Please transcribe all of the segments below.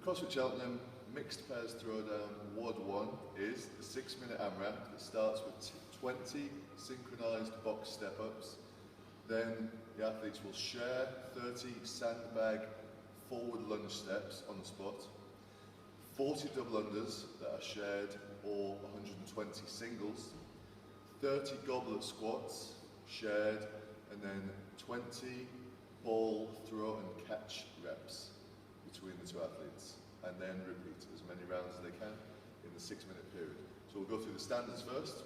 CrossFit Cheltenham mixed pairs throwdown WOD 1 is the 6-minute AMRAP that starts with 20 synchronised box step-ups. Then the athletes will share 30 sandbag forward lunge steps on the spot, 40 double unders that are shared or 120 singles, 30 goblet squats shared, and then 20 ball throw and catch reps between the two athletes, and then repeat as many rounds as they can in the 6-minute period. So we'll go through the standards first.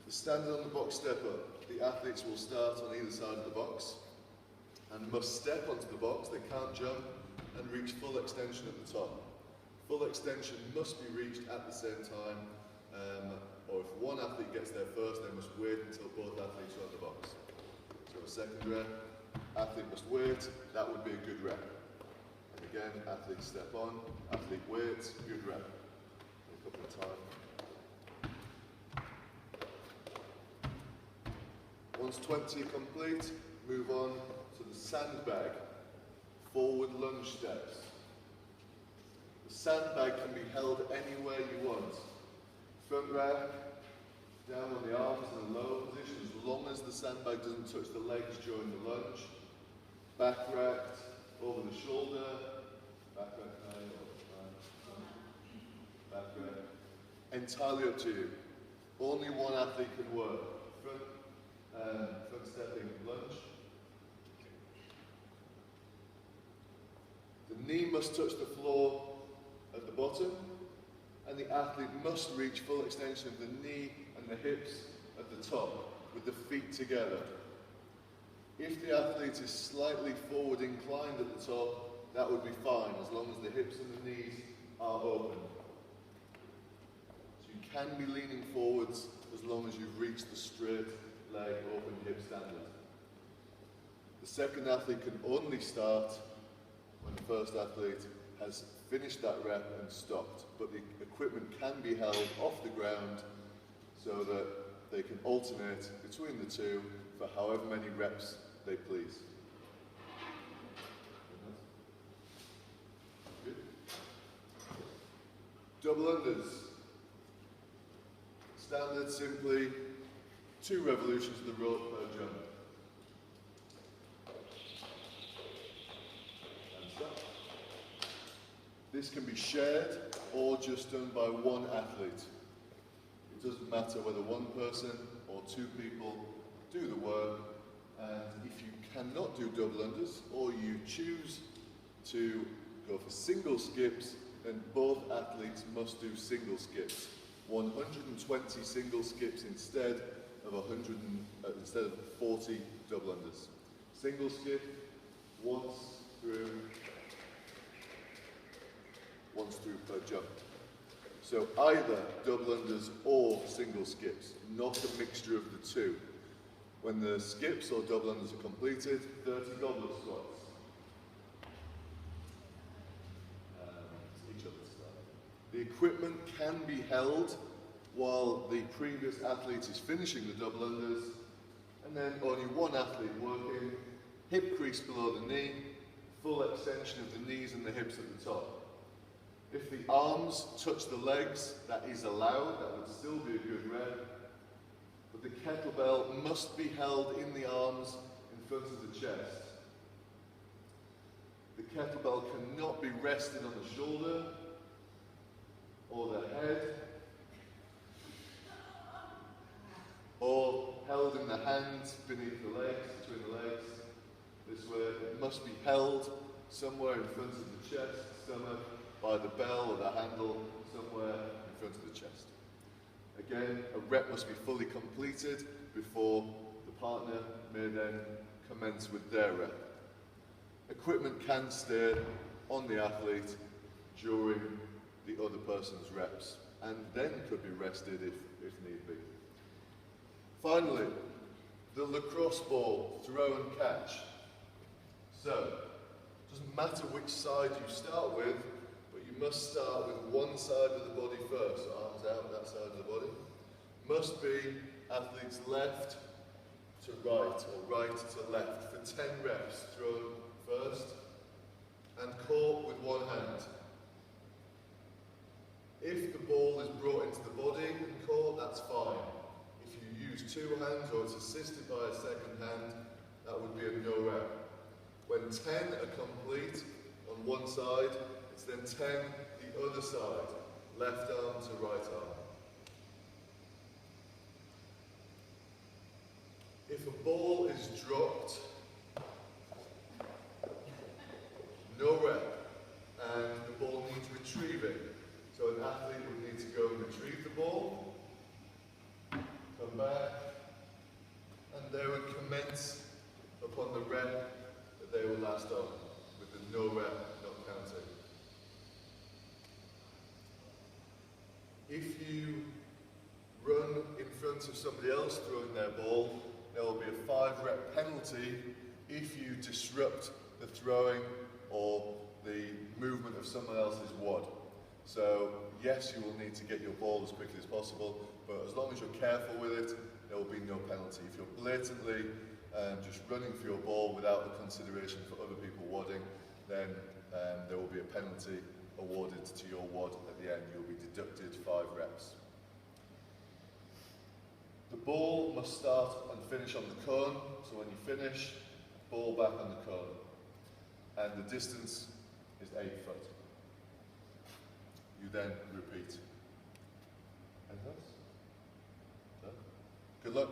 The standard on the box step up, the athletes will start on either side of the box and must step onto the box. They can't jump and reach full extension at the top. Full extension must be reached at the same time, or if one athlete gets there first, they must wait until both athletes are on the box. So a second rep, athlete must wait, that would be a good rep. And again, athlete step on, athlete waits, good rep. A couple of times. Once 20 are complete, move on to the sandbag forward lunge steps. The sandbag can be held anywhere you want. Front rack, down on the arms in a low position, as long as the sandbag doesn't touch the legs during the lunge. Back racked, over the shoulder, back racked, back racked. Entirely up to you. Only one athlete can work. Front stepping lunge. The knee must touch the floor at the bottom, and the athlete must reach full extension of the knee and the hips at the top, with the feet together. If the athlete is slightly forward inclined at the top, that would be fine, as long as the hips and the knees are open. So you can be leaning forwards as long as you've reached the straight leg open hip standard. The second athlete can only start when the first athlete has finished that rep and stopped, but the equipment can be held off the ground so that they can alternate between the two for however many reps they please. Good. Double unders. Standard, simply 2 revolutions of the rope per jump. And stop. This can be shared or just done by one athlete. It doesn't matter whether one person or 2 people do the work, and if you cannot do double unders or you choose to go for single skips, then both athletes must do single skips. 120 single skips instead of 40 double unders. Single skip, once through per jump. So either double unders or single skips, not a mixture of the two. When the skips or double unders are completed, 30 goblet squats. Each other's style. The equipment can be held while the previous athlete is finishing the double unders, and then only one athlete working, hip crease below the knee, full extension of the knees and the hips at the top. If the arms touch the legs, that is allowed, that would still be a good rep, but the kettlebell must be held in the arms in front of the chest. The kettlebell cannot be rested on the shoulder or the head, or held in the hands beneath the legs, between the legs. This way, it must be held somewhere in front of the chest, stomach, by the bell or the handle, somewhere in front of the chest. Again, a rep must be fully completed before the partner may then commence with their rep. Equipment can stay on the athlete during the other person's reps, and then could be rested if need be. Finally, the lacrosse ball, throw and catch. So, it doesn't matter which side you start with, but you must start with one side of the body first, so arms out, that side of the body. Must be athletes left to right, or right to left, for 10 reps, throw first, and caught with one hand. If the ball is brought into the body and caught, that's fine. If you use two hands or it's assisted by a second hand, that would be a no rep. When 10 are complete on one side, it's then 10 the other side, left arm to right arm. If a ball is dropped, no rep, and the ball needs retrieving. So an athlete would need to go and retrieve the ball, come back, and they would commence upon the rep that they were last on, with the no rep not counting. If you run in front of somebody else throwing their ball, there will be a 5 rep penalty if you disrupt the throwing or the movement of someone else's WOD. So yes, you will need to get your ball as quickly as possible, but as long as you're careful with it, there will be no penalty. If you're blatantly just running for your ball without the consideration for other people WODing, then there will be a penalty awarded to your WOD at the end. You'll be deducted 5 reps. The ball must start and finish on the cone, so when you finish, ball back on the cone. And the distance is 8 foot. You then repeat. Anything else? No? Good luck.